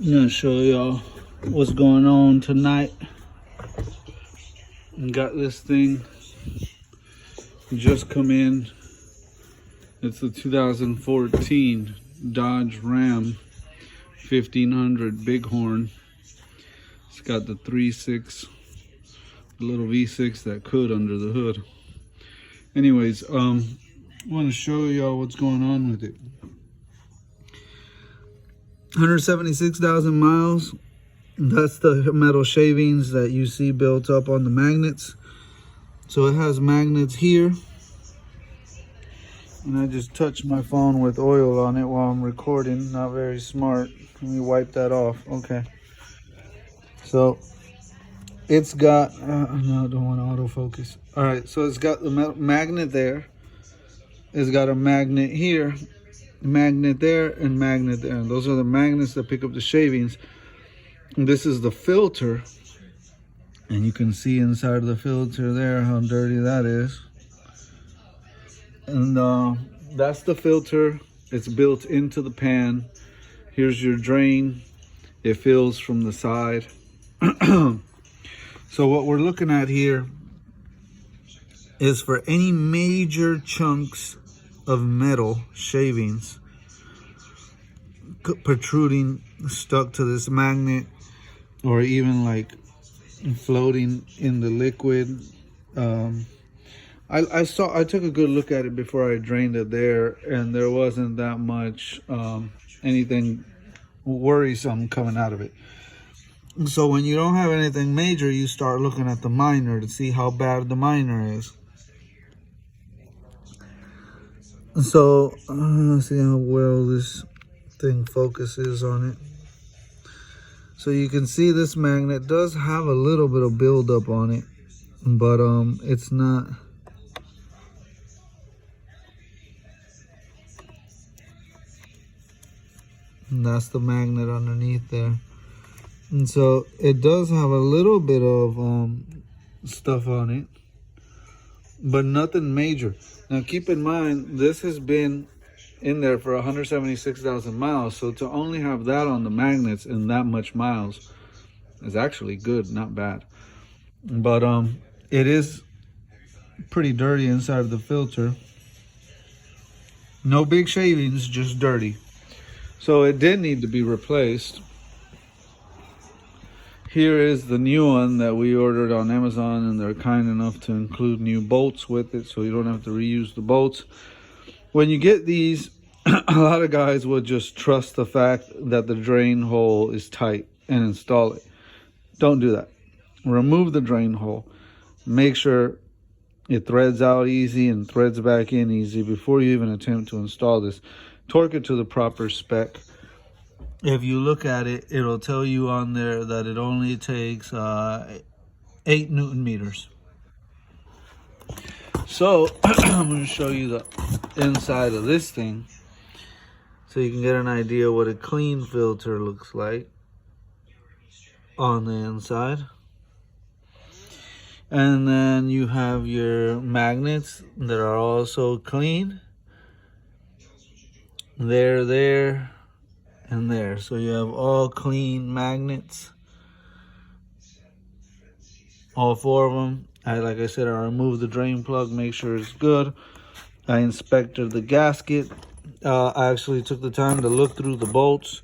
I'm gonna show y'all what's going on tonight. Got this thing just come in. It's the 2014 Dodge Ram 1500 Bighorn. It's got the 3.6, the little V6 that could under the hood. Anyways, I want to show y'all what's going on with it. 176,000 miles. That's the metal shavings that you see built up on the magnets. So it has magnets here. And I just touched my phone with oil on it while I'm recording. Not very smart. Let me wipe that off. Okay. So it's got, no, I don't want autofocus. All right, so it's got the magnet there. It's got a magnet here, magnet there, and magnet there. And those are the magnets that pick up the shavings. And this is the filter. And you can see inside of the filter there how dirty that is. And that's the filter. It's built into the pan. Here's your drain. It fills from the side. So what we're looking at here is for any major chunks of metal shavings protruding, stuck to this magnet, or even like floating in the liquid. I took a good look at it before I drained it there, and there wasn't that much anything worrisome coming out of it. So when you don't have anything major, you start looking at the minor to see how bad the minor is. So let's see how well this thing focuses on it. So you can see this magnet does have a little bit of buildup on it, but it's not. And that's the magnet underneath there. And so it does have a little bit of stuff on it, but nothing major. Now keep in mind, this has been in there for 176,000 miles. So to only have that on the magnets and that much miles is actually good, not bad. But it is pretty dirty inside of the filter. No big shavings, just dirty. So it did need to be replaced. Here is the new one that we ordered on Amazon, and they're kind enough to include new bolts with it, so you don't have to reuse the bolts. When you get these, a lot of guys will just trust the fact that the drain hole is tight and install it. Don't do that. Remove the drain hole. Make sure it threads out easy and threads back in easy before you even attempt to install this. Torque it to the proper spec. If you look at it, it'll tell you on there that it only takes 8 Newton meters. So I'm going to show you the inside of this thing so you can get an idea what a clean filter looks like on the inside. And then you have your magnets that are also clean. There, and there. So you have all clean magnets. All 4 of them. Like I said, I removed the drain plug, make sure it's good. I inspected the gasket. I actually took the time to look through the bolts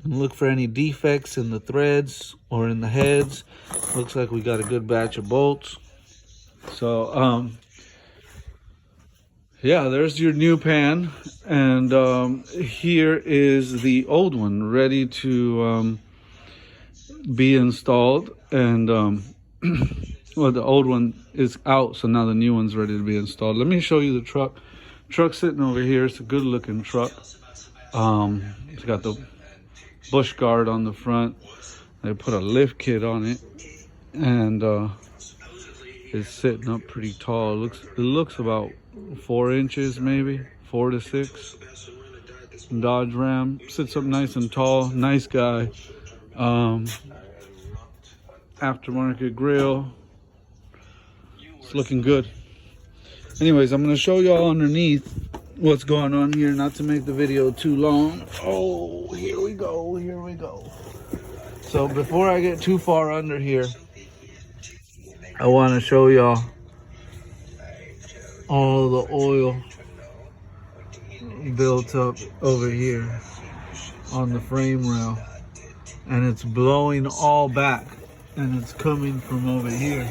and look for any defects in the threads or in the heads. Looks like we got a good batch of bolts. So yeah, there's your new pan, and here is the old one ready to be installed. And well, the old one is out, so now the new one's ready to be installed. Let me show you the truck. Truck's sitting over here. It's a good looking truck. It's got the bush guard on the front. They put a lift kit on it, and it's sitting up pretty tall. It looks about 4 inches, maybe 4 to 6. Dodge Ram sits up nice and tall. Nice guy. Aftermarket grill. It's looking good. Anyways, I'm going to show y'all underneath what's going on here, not to make the video too long. Oh, here we go, here we go. So before I get too far under here, I want to show y'all all the oil built up over here on the frame rail, and it's blowing all back, and it's coming from over here.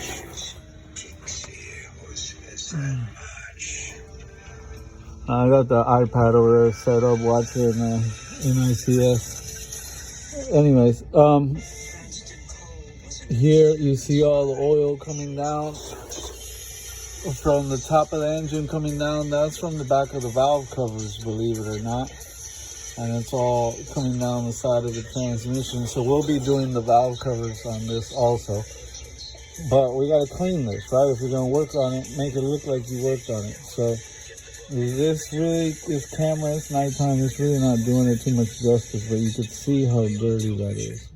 I got the iPad over there set up watching NICS. Anyways, here you see all the oil coming down from the top of the engine coming down. That's from the back of the valve covers, believe it or not. And it's all coming down the side of the transmission. So we'll be doing the valve covers on this also. But we got to clean this, right? If you're going to work on it, make it look like you worked on it. So this camera, it's nighttime, it's really not doing it too much justice, but you could see how dirty that is.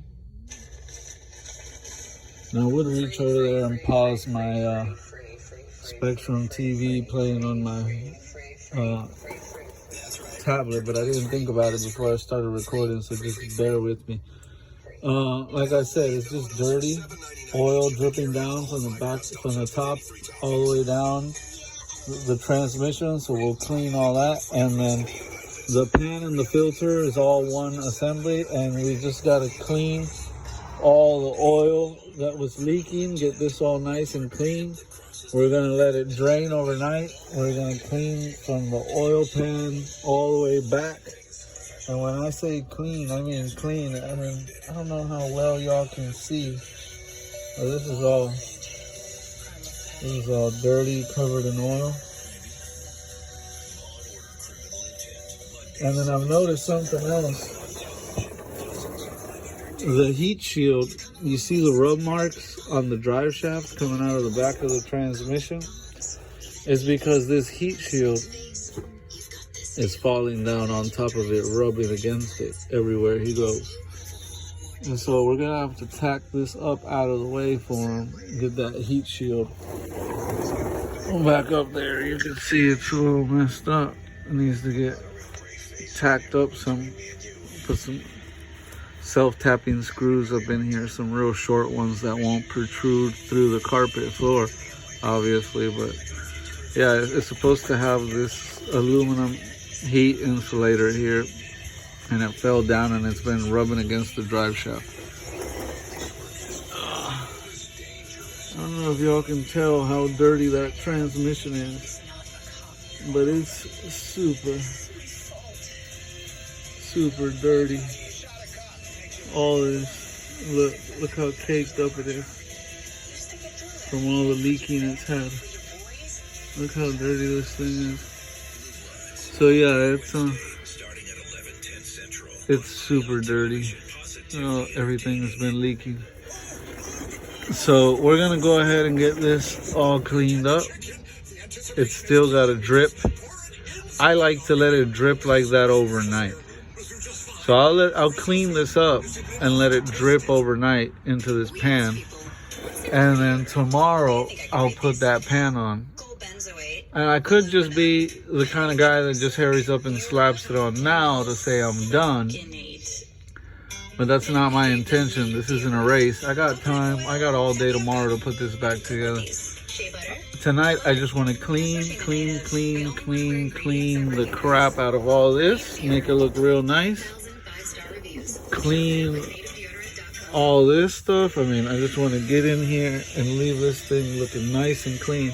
Now I would reach over there and pause my Spectrum TV playing on my tablet, but I didn't think about it before I started recording, so just bear with me. Like I said, it's just dirty oil dripping down from the back, from the top all the way down the transmission. So we'll clean all that, and then the pan and the filter is all one assembly, and we just got to clean all the oil that was leaking, get this all nice and clean. We're going to let it drain overnight. We're going to clean from the oil pan all the way back. And when I say clean, I mean clean. I mean, I don't know how well y'all can see, but this is all dirty, covered in oil. And then I've noticed something else. The heat shield, you see the rub marks on the drive shaft coming out of the back of the transmission? It's because this heat shield is falling down on top of it, rubbing against it everywhere he goes. And so we're gonna have to tack this up out of the way for him, get that heat shield back up there. You can see it's a little messed up. It needs to get tacked up some, put some self-tapping screws up in here, some real short ones that won't protrude through the carpet floor, obviously. But yeah, it's supposed to have this aluminum heat insulator here, and it fell down and it's been rubbing against the drive shaft. I don't know if y'all can tell how dirty that transmission is, but it's super dirty. All this, look how caked up it is from all the leaking it's had. Look how dirty this thing is. So yeah, it's super dirty. Everything has been leaking. So we're gonna go ahead and get this all cleaned up. It's still got a drip. I like to let it drip like that overnight. So I'll clean this up and let it drip overnight into this pan. And then tomorrow I'll put that pan on. And I could just be the kind of guy that just hurries up and slaps it on now to say I'm done. But that's not my intention. This isn't a race. I got time. I got all day tomorrow to put this back together. Tonight I just want to clean the crap out of all this. Make it look real nice. Clean all this stuff. I mean, I just want to get in here and leave this thing looking nice and clean,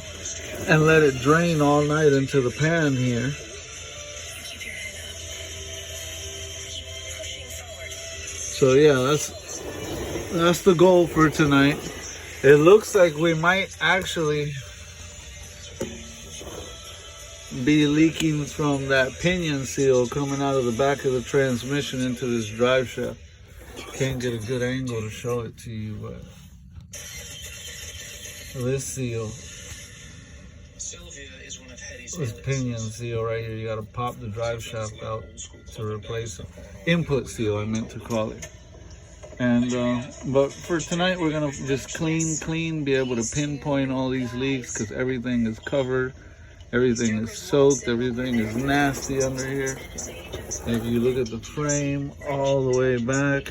and let it drain all night into the pan here. So yeah, that's the goal for tonight. It looks like we might actually be leaking from that pinion seal coming out of the back of the transmission into this drive shaft. Can't get a good angle to show it to you, but this seal, this pinion seal right here, you got to pop the drive shaft out to replace it. Input seal, I meant to call it. And but for tonight, we're gonna just clean, be able to pinpoint all these leaks because everything is covered. Everything is soaked, everything is nasty under here. If you look at the frame all the way back,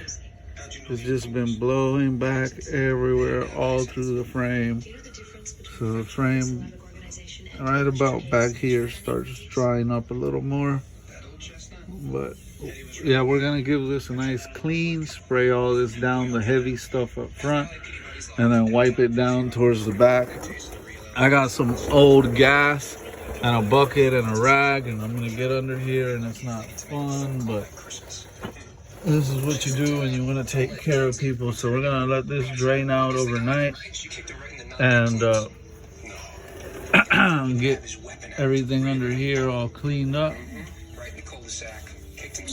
it's just been blowing back everywhere, all through the frame. So the frame right about back here starts drying up a little more. But yeah, we're gonna give this a nice clean, spray all this down, the heavy stuff up front, and then wipe it down towards the back. I got some old gas and a bucket and a rag, and I'm gonna get under here, and it's not fun, but this is what you do when you want to take care of people. So we're gonna let this drain out overnight and get everything under here all cleaned up.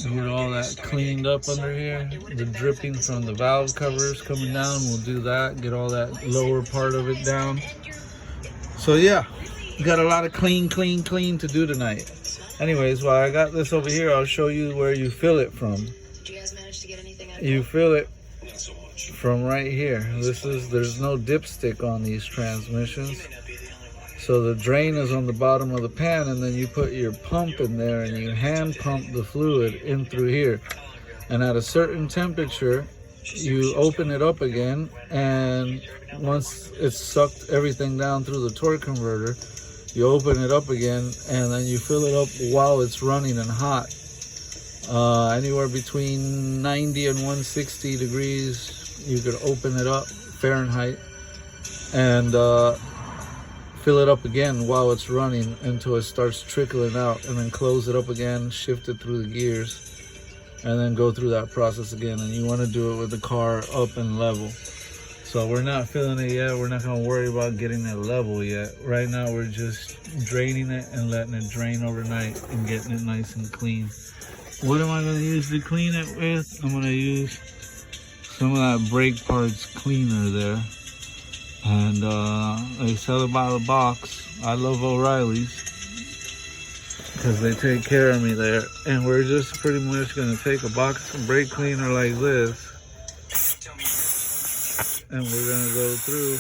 Get all that cleaned up under here. The dripping from the valve covers coming down, we'll do that. Get all that lower part of it down. So yeah, got a lot of clean to do tonight. Anyways, while I got this over here, I'll show you where you fill it from. You fill it from right here. There's no dipstick on these transmissions. So the drain is on the bottom of the pan, and then you put your pump in there and you hand pump the fluid in through here. And at a certain temperature, you open it up again, and once it's sucked everything down through the torque converter, you open it up again, and then you fill it up while it's running and hot. Anywhere between 90 and 160 degrees, you could open it up, Fahrenheit, and fill it up again while it's running until it starts trickling out, and then close it up again, shift it through the gears, and then go through that process again. And you want to do it with the car up and level. So we're not filling it yet. We're not going to worry about getting it level yet. Right now we're just draining it and letting it drain overnight and getting it nice and clean. What am I going to use to clean it with? I'm going to use some of that brake parts cleaner there. And they sell it by the box. I love O'Reilly's because they take care of me there. And we're just pretty much going to take a box of brake cleaner like this, and we're going to go through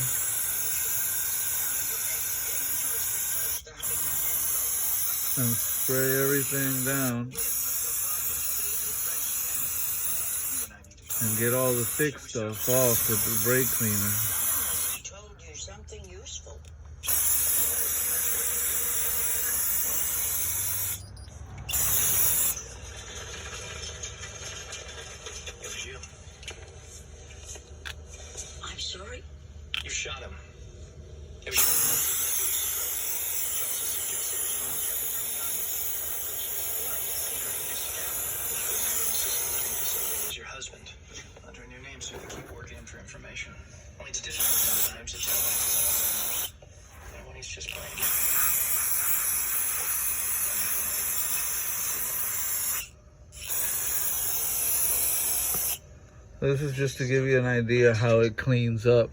and spray everything down and get all the thick stuff off with the brake cleaner. Something useful. It was you. I'm sorry? You shot him. It was your husband. Under a new name so you can keep working him for information. Only it's difficult sometimes to tell when he's just playing. This is just to give you an idea how it cleans up.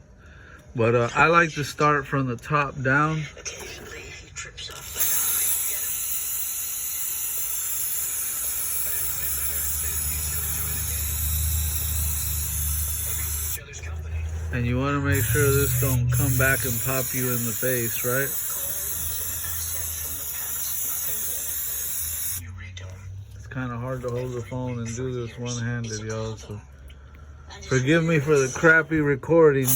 But I like to start from the top down. Occasionally he trips off the And you want to make sure this don't come back and pop you in the face, right? It's kind of hard to hold the phone and do this one-handed, y'all, so forgive me for the crappy recording.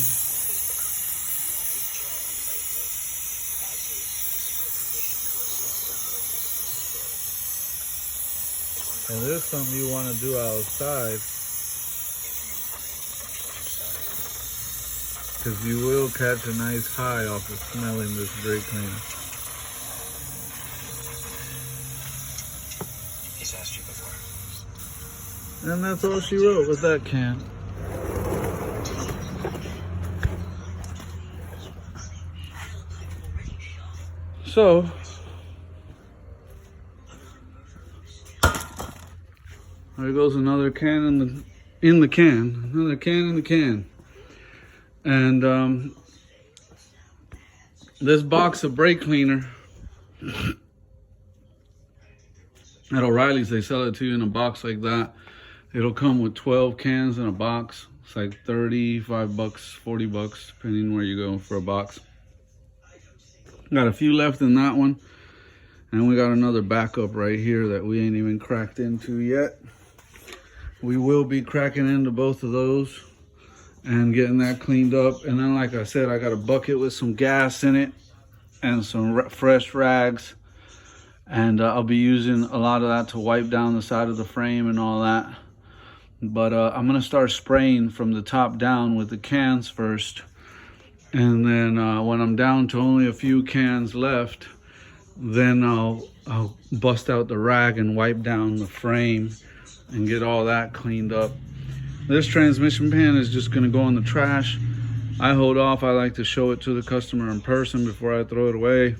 And this is something you want to do outside, because you will catch a nice high off of smelling this brake cleaner. He's asked you before. And that's all she wrote with that can. So, there goes another can in the can. Another can in the can. And this box of brake cleaner at O'Reilly's, they sell it to you in a box like that. It'll come with 12 cans in a box. It's like 35 bucks, 40 bucks, depending where you go for a box. Got a few left in that one. And we got another backup right here that we ain't even cracked into yet. We will be cracking into both of those and getting that cleaned up. And then, like I said, I got a bucket with some gas in it and some fresh rags. And I'll be using a lot of that to wipe down the side of the frame and all that. But I'm gonna start spraying from the top down with the cans first. And then when I'm down to only a few cans left, then I'll bust out the rag and wipe down the frame and get all that cleaned up. This transmission pan is just gonna go in the trash. I hold off. I like to show it to the customer in person before I throw it away.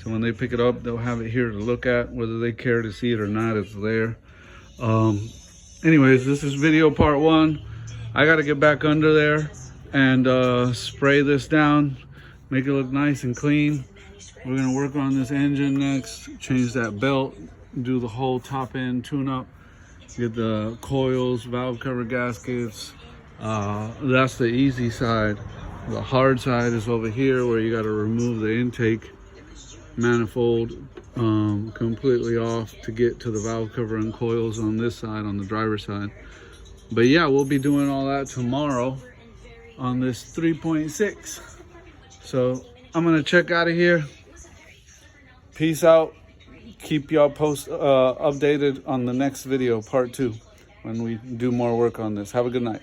So when they pick it up, they'll have it here to look at. Whether they care to see it or not, it's there. Anyways, this is video part 1. I got to get back under there and spray this down, make it look nice and clean. We're going to work on this engine next, change that belt, do the whole top end tune-up, get the coils, valve cover gaskets. That's the easy side. The hard side is over here where you got to remove the intake manifold completely off to get to the valve cover and coils on this side, on the driver's side. But yeah, we'll be doing all that tomorrow on this 3.6. So I'm gonna check out of here. Peace out. Keep y'all updated on the next video, part 2, when we do more work on this. Have a good night.